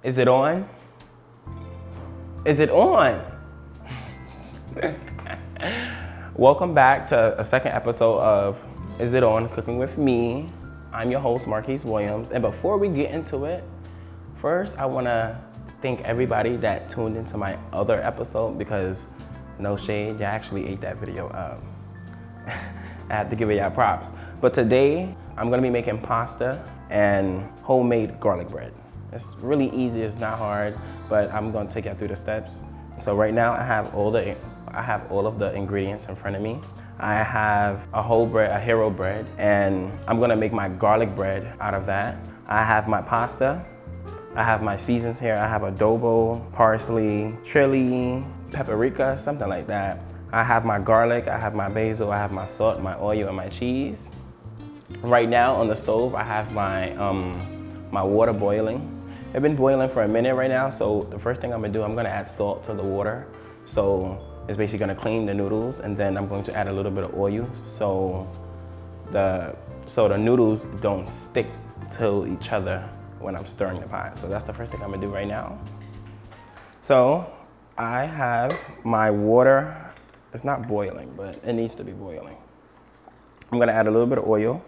Is it on? Is it on? Welcome back to a second episode of Is It On? Cooking with me. I'm your host, Marques Williams. And before we get into it, first I want to thank everybody that tuned into my other episode because no shade, you actually ate that video up. I have to give y'all props. But today, I'm gonna be making pasta and homemade garlic bread. It's really easy, it's not hard, but I'm gonna take you through the steps. So right now, I have all of the ingredients in front of me. I have a whole bread, a hero bread, and I'm gonna make my garlic bread out of that. I have my pasta. I have my seasons here. I have adobo, parsley, chili, paprika, something like that. I have my garlic, I have my basil, I have my salt, my oil, and my cheese. Right now on the stove, I have my my water boiling. It's been boiling for a minute right now, so the first thing I'm gonna do, I'm gonna add salt to the water. So it's basically gonna clean the noodles, and then I'm going to add a little bit of oil so the noodles don't stick to each other when I'm stirring the pot. So that's the first thing I'm gonna do right now. So I have my water. It's not boiling, but it needs to be boiling. I'm gonna add a little bit of oil.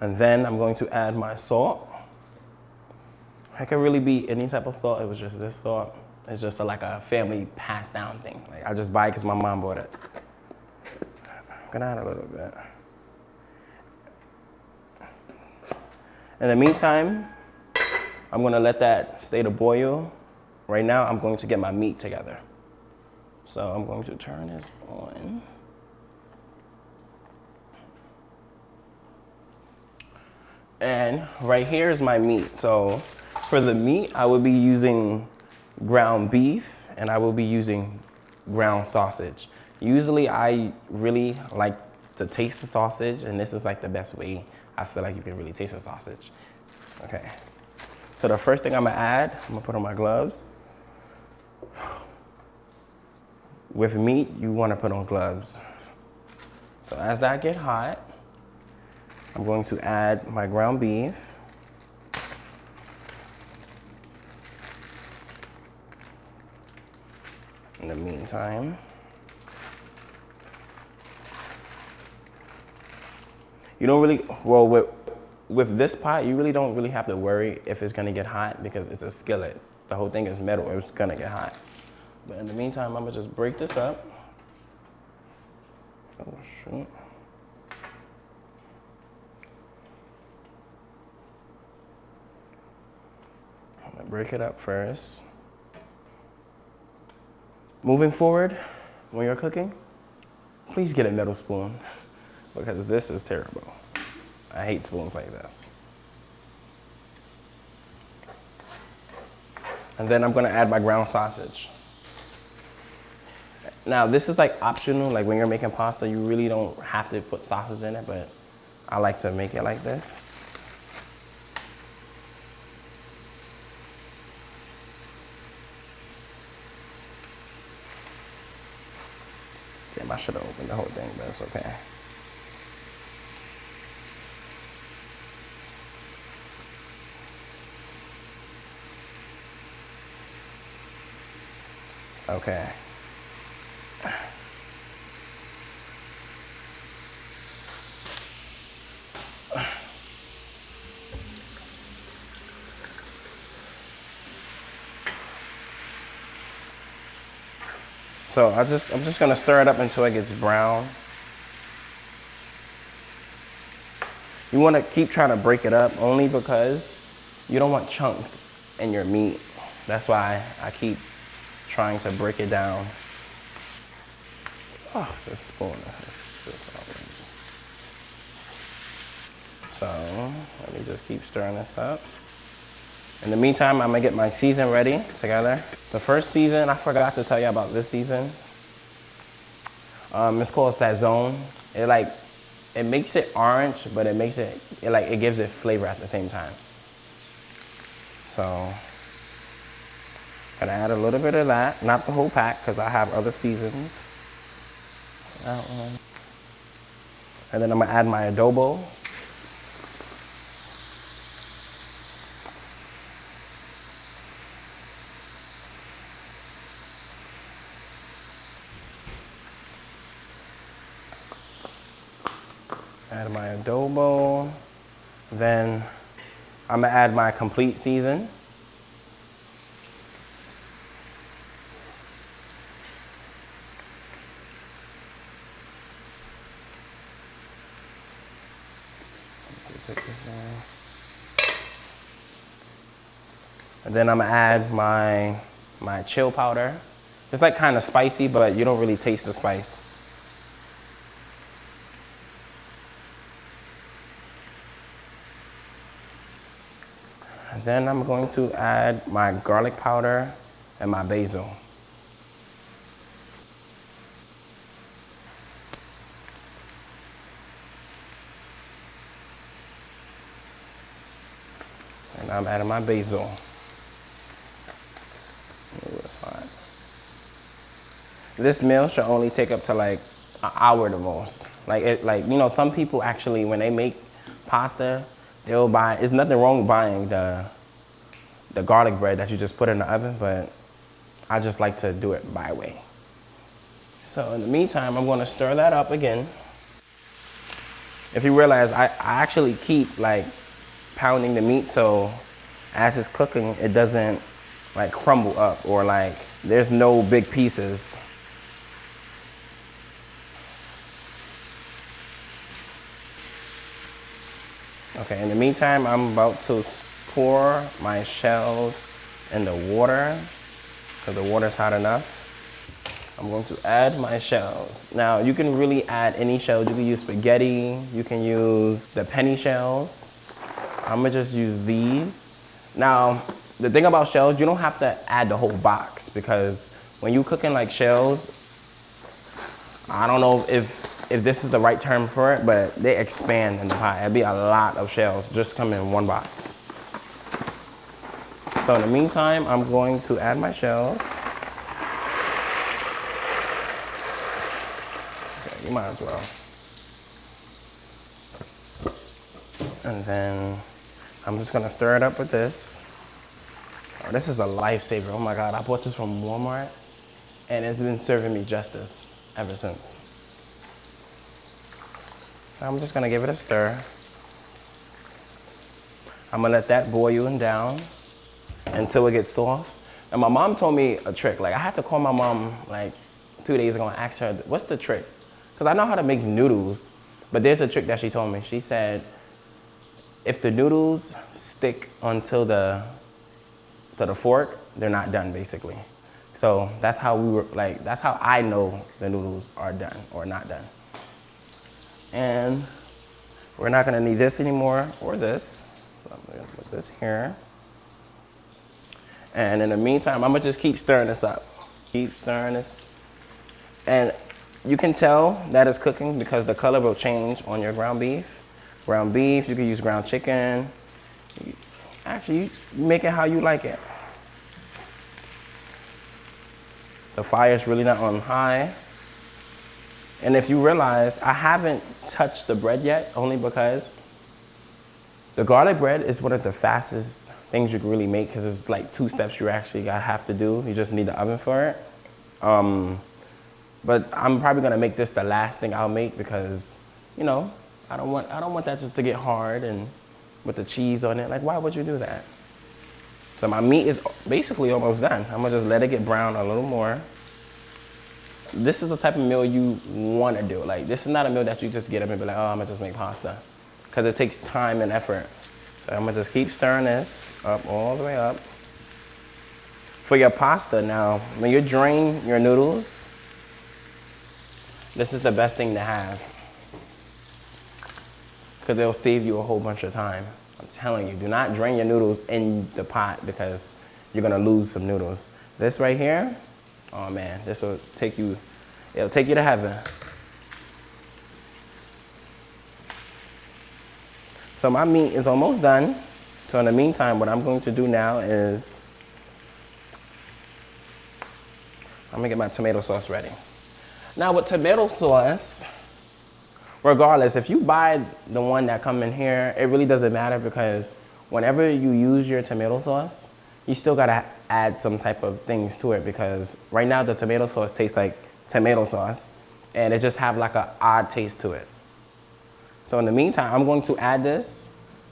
And then I'm going to add my salt. It could really be any type of salt. It was just this salt. It's just like a family passed down thing. Like I just buy it because my mom bought it. I'm gonna add a little bit. In the meantime, I'm gonna let that stay to boil. Right now, I'm going to get my meat together. So I'm going to turn this on. And right here is my meat. So for the meat, I will be using ground beef and I will be using ground sausage. Usually I really like to taste the sausage, and this is like the best way I feel like you can really taste the sausage. Okay. So the first thing I'm gonna add, I'm gonna put on my gloves. With meat, you wanna put on gloves. So as that get hot, I'm going to add my ground beef. In the meantime, you don't really, well, with this pot, you really don't really have to worry if it's gonna get hot because it's a skillet. The whole thing is metal, it's gonna get hot. But in the meantime, I'm gonna just break this up. Oh, shoot. I'm gonna break it up first. Moving forward, when you're cooking, please get a metal spoon because this is terrible. I hate spoons like this. And then I'm gonna add my ground sausage. Now this is like optional, like when you're making pasta, you really don't have to put sausage in it, but I like to make it like this. Damn, I should have opened the whole thing, but it's okay. Okay. So I'm just gonna stir it up until it gets brown. You wanna keep trying to break it up only because you don't want chunks in your meat. That's why I keep trying to break it down. Oh, this spoon is so let me just keep stirring this up. In the meantime, I'm gonna get my season ready together. The first season, I forgot to tell you about this season. It's called Sazon. It makes it orange, but it gives it flavor at the same time. So, gonna add a little bit of that, not the whole pack, because I have other seasons. That one. And then I'm gonna add my adobo. Add my adobo. Then I'm gonna add my complete season. And then I'm gonna add my chill powder. It's like kind of spicy, but you don't really taste the spice. And then I'm going to add my garlic powder and my basil. And I'm adding my basil. This meal should only take up to like an hour the most. Like you know, some people actually when they make pasta, they'll buy. There's nothing wrong with buying the garlic bread that you just put in the oven, but I just like to do it my way. So in the meantime, I'm going to stir that up again. If you realize, I actually keep like pounding the meat so as it's cooking, it doesn't like crumble up or like there's no big pieces. Okay, in the meantime, I'm about to pour my shells in the water because the water's hot enough. I'm going to add my shells. Now, you can really add any shells. You can use spaghetti. You can use the penny shells. I'm gonna just use these. Now, the thing about shells, you don't have to add the whole box because when you cooking like shells, I don't know if this is the right term for it, but they expand in the pot. It'd be a lot of shells just come in one box. So in the meantime, I'm going to add my shells. Okay, you might as well. And then I'm just gonna stir it up with this. Oh, this is a lifesaver. Oh my God, I bought this from Walmart and it's been serving me justice ever since. So I'm just gonna give it a stir. I'm gonna let that boil down until it gets soft. And my mom told me a trick. Like I had to call my mom like 2 days ago and ask her, what's the trick? Because I know how to make noodles, but there's a trick that she told me. She said, if the noodles stick onto the fork, they're not done basically. So that's how that's how I know the noodles are done or not done. And we're not gonna need this anymore or this. So I'm gonna put this here. And in the meantime, I'm gonna just keep stirring this up. Keep stirring this. And you can tell that it's cooking because the color will change on your ground beef. Ground beef, you can use ground chicken. Actually, you make it how you like it. The fire's really not on high. And if you realize, I haven't touched the bread yet, only because the garlic bread is one of the fastest things you can really make because it's like 2 steps you actually have to do. You just need the oven for it. But I'm probably gonna make this the last thing I'll make because, you know, I don't want that just to get hard and with the cheese on it. Like, why would you do that? So my meat is basically almost done. I'm gonna just let it get brown a little more. This is the type of meal you wanna do. Like, this is not a meal that you just get up and be like, oh, I'm gonna just make pasta. Because it takes time and effort. So I'm gonna just keep stirring this up all the way up. For your pasta now, when you drain your noodles, this is the best thing to have. Because it'll save you a whole bunch of time. I'm telling you, do not drain your noodles in the pot because you're gonna lose some noodles. This right here, oh man, this will take you, it'll take you to heaven. So my meat is almost done. So in the meantime, what I'm going to do now is, I'm gonna get my tomato sauce ready. Now with tomato sauce, regardless, if you buy the one that come in here, it really doesn't matter because whenever you use your tomato sauce, you still gotta add some type of things to it because right now the tomato sauce tastes like tomato sauce and it just have like an odd taste to it. So in the meantime, I'm going to add this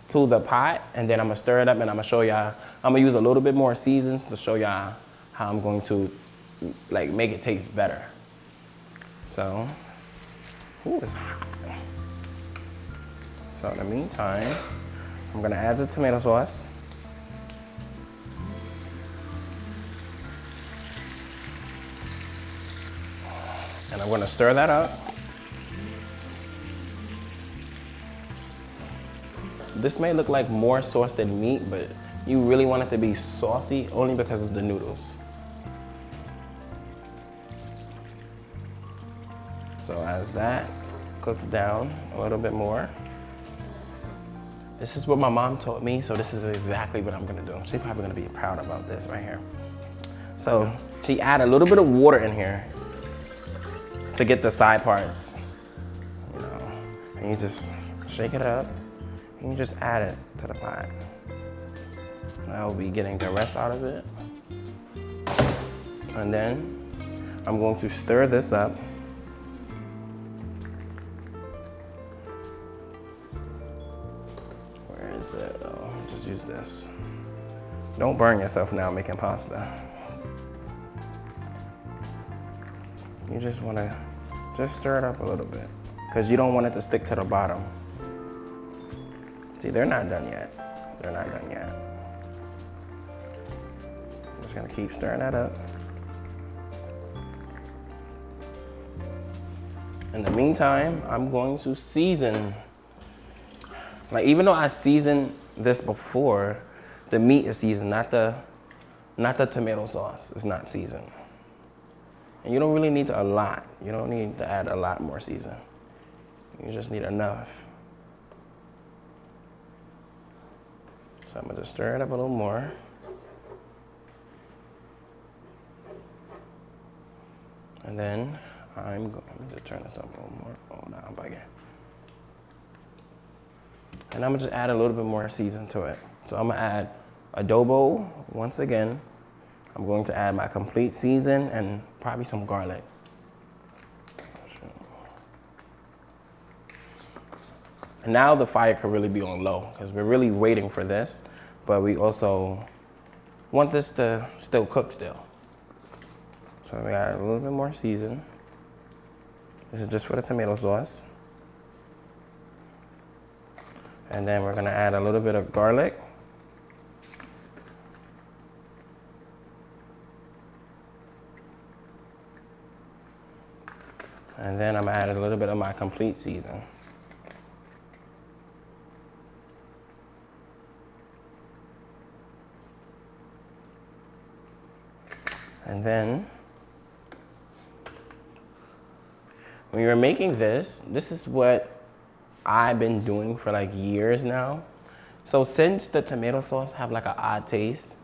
to the pot, and then I'm gonna stir it up, and I'm gonna show y'all, I'm gonna use a little bit more seasons to show y'all how I'm going to like make it taste better. So, ooh, it's hot. So in the meantime, I'm gonna add the tomato sauce. And I'm gonna stir that up. This may look like more sauce than meat, but you really want it to be saucy only because of the noodles. So as that cooks down a little bit more, this is what my mom taught me, so this is exactly what I'm gonna do. She's probably gonna be proud about this right here. So she added a little bit of water in here to get the side parts, you know, and you just shake it up, and you just add it to the pot. I will be getting the rest out of it. And then I'm going to stir this up. Where is it? Oh, just use this. Don't burn yourself now making pasta. You just want to just stir it up a little bit because you don't want it to stick to the bottom. See, they're not done yet. They're not done yet. I'm just gonna keep stirring that up. In the meantime, I'm going to season. Like, even though I seasoned this before, the meat is seasoned, not the tomato sauce. It's not seasoned. And you don't really need a lot. You don't need to add a lot more season. You just need enough. So I'm gonna just stir it up a little more. And then let me just turn this up a little more. Oh, no, I'm bugging. And I'm gonna just add a little bit more season to it. So I'm gonna add adobo once again. I'm going to add my complete season and probably some garlic. And now the fire could really be on low because we're really waiting for this, but we also want this to still cook still. So we got a little bit more season. This is just for the tomato sauce. And then we're gonna add a little bit of garlic. And then I'm gonna add a little bit of my complete season. And then, when you're making this is what I've been doing for like years now. So since the tomato sauce have like an odd taste,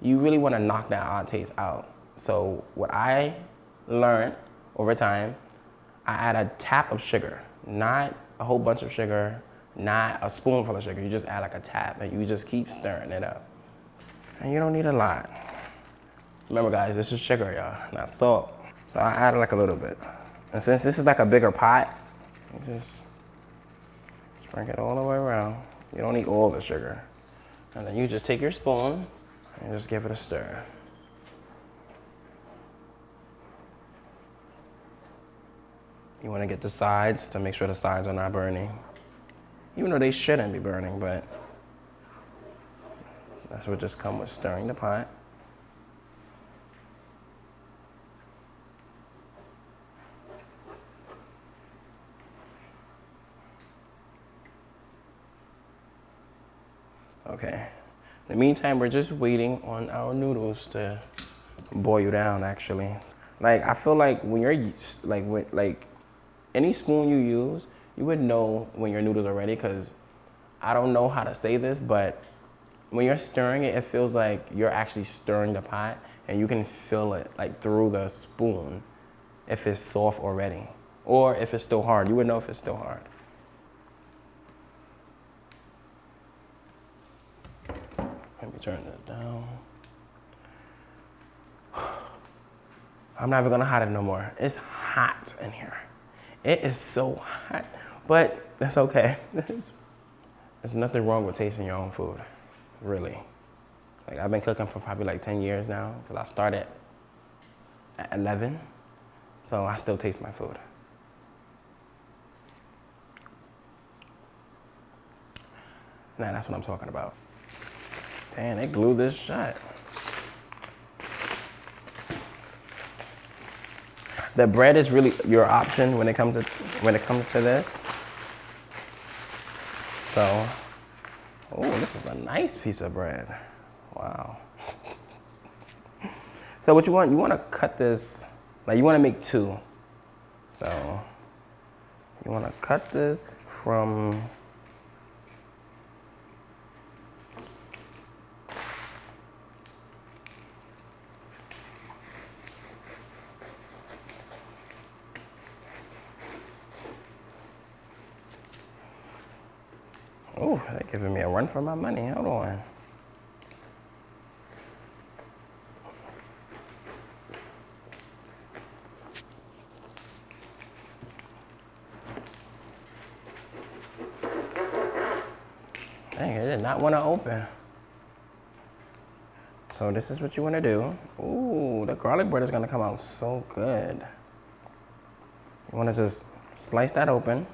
you really want to knock that odd taste out. So what I learned over time, I add a tap of sugar, not a whole bunch of sugar, not a spoonful of sugar. You just add like a tap and you just keep stirring it up. And you don't need a lot. Remember guys, this is sugar, y'all, not salt. So I added like a little bit. And since this is like a bigger pot, you just sprinkle it all the way around. You don't need all the sugar. And then you just take your spoon and just give it a stir. You want to get the sides to make sure the sides are not burning. Even though they shouldn't be burning, but that's what just comes with stirring the pot. Okay. In the meantime, we're just waiting on our noodles to boil down, actually. Like, I feel like when you're, any spoon you use, you would know when your noodles are ready, because I don't know how to say this, but when you're stirring it, it feels like you're actually stirring the pot, and you can feel it like through the spoon if it's soft already, or if it's still hard. You would know if it's still hard. Let me turn that down. I'm not even gonna hide it no more. It's hot in here. It is so hot, But that's okay. There's nothing wrong with tasting your own food, really. Like I've been cooking for probably like 10 years now, because I started at 11, so I still taste my food. Nah, that's what I'm talking about. Damn, they glued this shut. The bread is really your option when it comes to this. So, oh, this is a nice piece of bread. Wow. So what you want to cut this, like you want to make two. So you want to cut this from oh, they're giving me a run for my money. Hold on. Dang, it did not want to open. So this is what you want to do. Ooh, the garlic bread is going to come out so good. You want to just slice that open.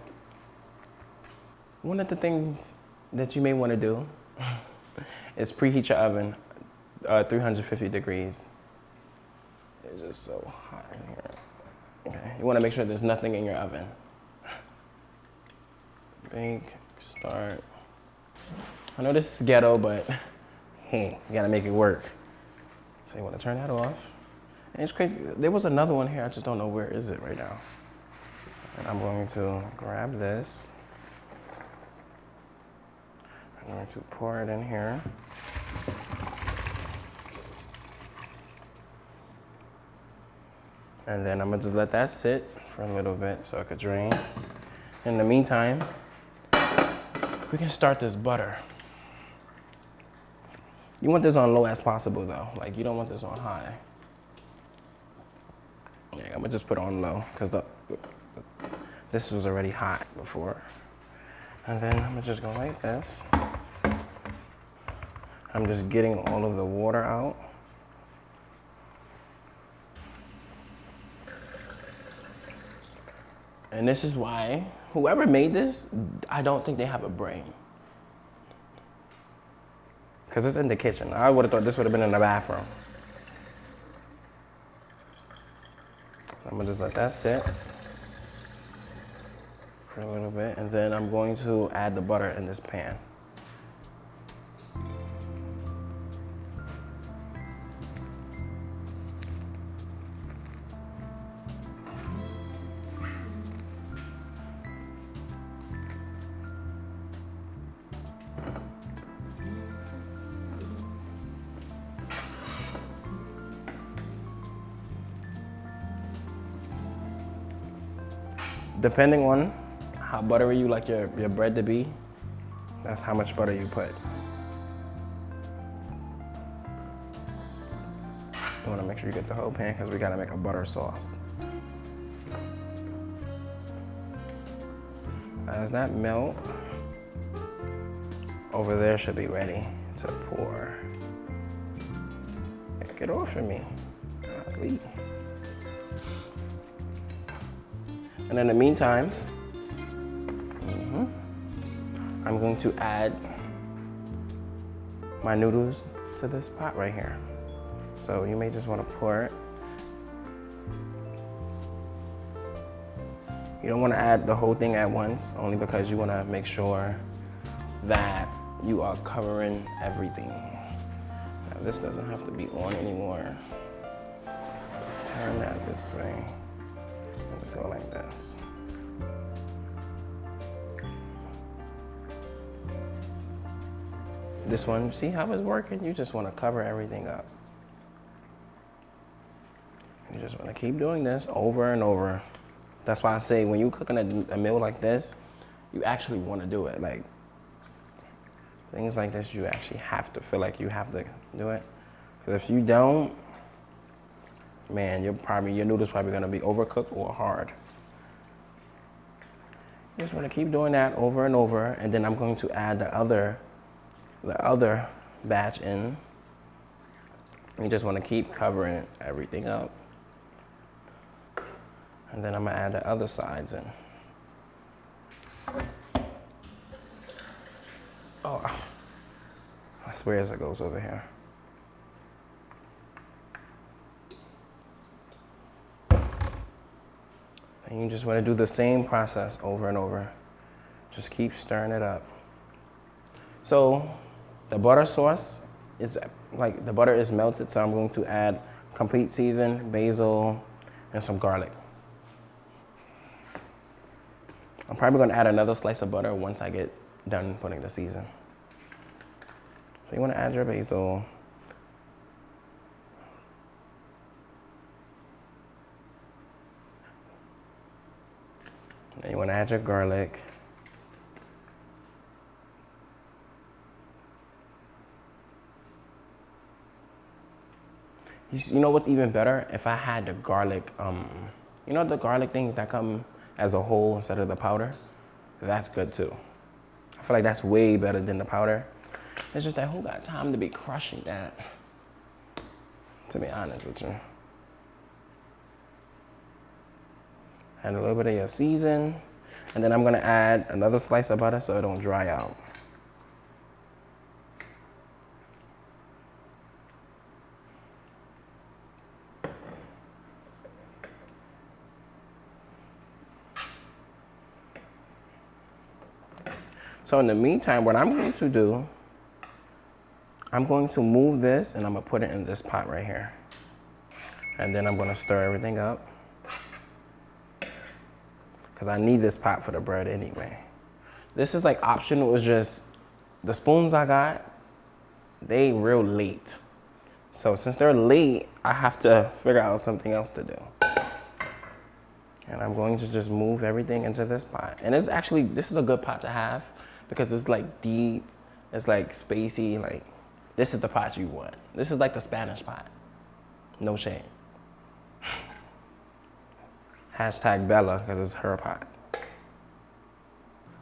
One of the things that you may want to do is preheat your oven 350 degrees. It's just so hot in here. Okay, you want to make sure there's nothing in your oven. Bake, start. I know this is ghetto, but hey, you gotta make it work. So you want to turn that off. And it's crazy. There was another one here. I just don't know where is it right now. And I'm going to grab this. I'm going to pour it in here. And then I'm gonna just let that sit for a little bit so it could drain. In the meantime, we can start this butter. You want this on low as possible though. Like you don't want this on high. Yeah, I'm gonna just put it on low because this was already hot before. And then I'm gonna just go like this. I'm just getting all of the water out. And this is why whoever made this, I don't think they have a brain. Because it's in the kitchen. I would have thought this would have been in the bathroom. I'm gonna just let that sit for a little bit. And then I'm going to add the butter in this pan. Depending on how buttery you like your bread to be, that's how much butter you put. You want to make sure you get the whole pan because we got to make a butter sauce. As that melt, over there should be ready to pour. Get off of me. Golly. And in the meantime, I'm going to add my noodles to this pot right here. So you may just want to pour it. You don't want to add the whole thing at once, only because you want to make sure that you are covering everything. Now this doesn't have to be on anymore. Just turn that this way. Just go like this. This one, see how it's working? You just want to cover everything up. You just want to keep doing this over and over. That's why I say when you're cooking a meal like this, you actually want to do it. Like things like this, you actually have to feel like you have to do it. Because if you don't, man, your noodles probably gonna be overcooked or hard. Just want to keep doing that over and over, and then I'm going to add the other batch in. You just want to keep covering everything up. And then I'm going to add the other sides in. Oh, I swear as it goes over here. And you just want to do the same process over and over. Just keep stirring it up. So the butter sauce, it's like the butter is melted, so I'm going to add complete season, basil, and some garlic. I'm probably going to add another slice of butter once I get done putting the season. So you want to add your basil. And you want to add your garlic. You know what's even better? If I had the garlic, you know the garlic things that come as a whole instead of the powder? That's good too. I feel like that's way better than the powder. It's just that who got time to be crushing that? To be honest with you. Add a little bit of your season, and then I'm gonna add another slice of butter so it don't dry out. So in the meantime, what I'm going to do, I'm going to move this and I'm gonna put it in this pot right here. And then I'm gonna stir everything up, because I need this pot for the bread anyway. This is like optional. It's just the spoons I got, they real late. So since they're late, I have to figure out something else to do. And I'm going to just move everything into this pot. And it's actually, this is a good pot to have because it's like deep, it's like spacey, like this is the pot you want. This is like the Spanish pot. No shame. Hashtag Bella, because it's her pot.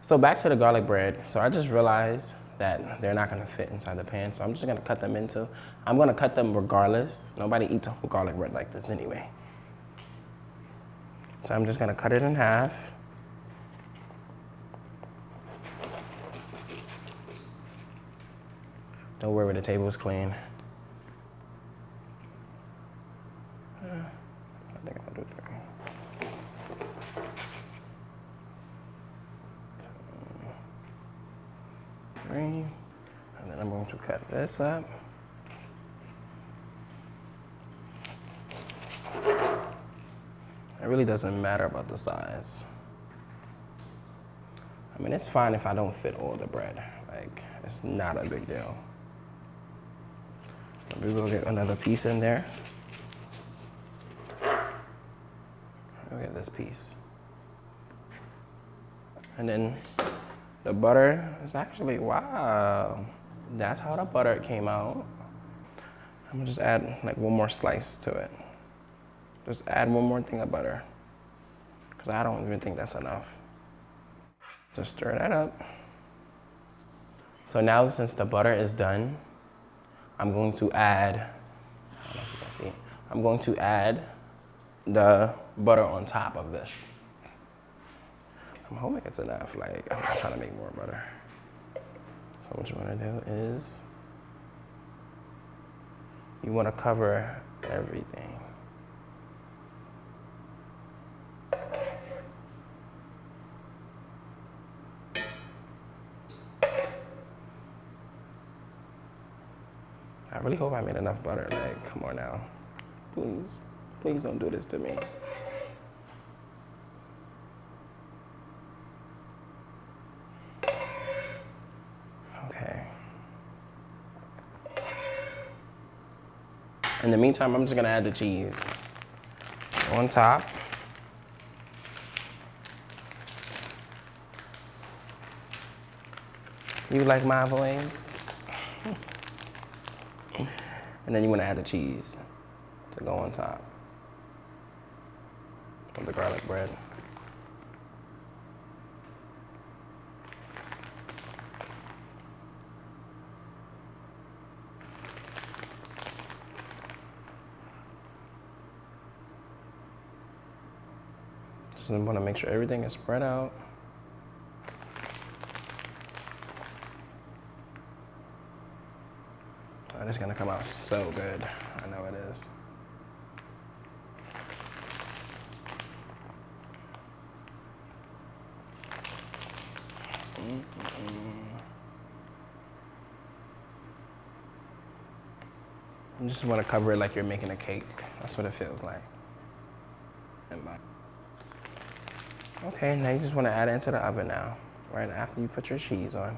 So back to the garlic bread. So I just realized that they're not gonna fit inside the pan, so I'm just gonna cut them into, I'm gonna cut them regardless. Nobody eats a garlic bread like this anyway. So I'm just gonna cut it in half. Don't worry, the table is clean. I think I'll do 3. And then I'm going to cut this up. It really doesn't matter about the size. I mean, it's fine if I don't fit all the bread. Like, it's not a big deal. Maybe we'll get another piece in there. We'll get this piece. And then the butter is actually, wow. That's how the butter came out. I'm gonna just add like one more slice to it. Just add one more thing of butter, because I don't even think that's enough. Just stir that up. So now since the butter is done, I'm going to add, I don't know if you can see, I'm going to add the butter on top of this. I'm hoping it's enough, like I'm not trying to make more butter. So what you wanna do is, you wanna cover everything. I really hope I made enough butter. Like, come on now. Please, please don't do this to me. Okay. In the meantime, I'm just gonna add the cheese on top. You like my voice? And then you want to add the cheese to go on top of the garlic bread. Just want to make sure everything is spread out. Oh, it's gonna come out so good. I know it is. You just want to cover it like you're making a cake. That's what it feels like. Okay, now you just want to add it into the oven now, right after you put your cheese on.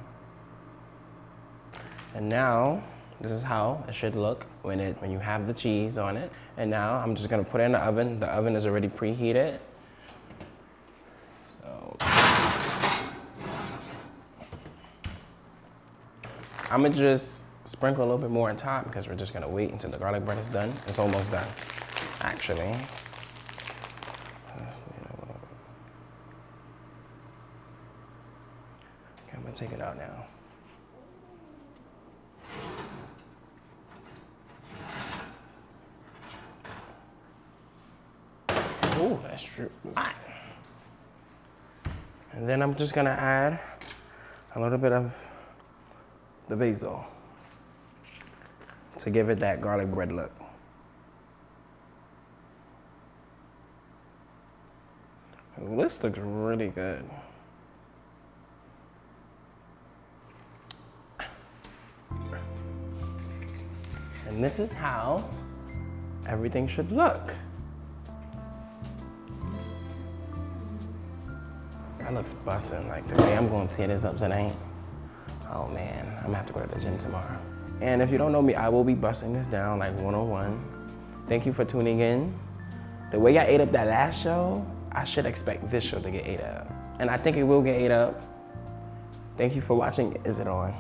And now, this is how it should look when you have the cheese on it. And now I'm just gonna put it in the oven. The oven is already preheated. So I'm gonna just sprinkle a little bit more on top because we're just gonna wait until the garlic bread is done. It's almost done, actually. Okay, I'm gonna take it out now. Oh, that's true. And then I'm just gonna add a little bit of the basil to give it that garlic bread look. Ooh, this looks really good. And this is how everything should look. That looks bussin'. Like the way I'm gonna tear this up tonight. Oh man, I'm gonna have to go to the gym tomorrow. And if you don't know me, I will be busting this down like 101. Thank you for tuning in. The way I ate up that last show, I should expect this show to get ate up. And I think it will get ate up. Thank you for watching. Is It On?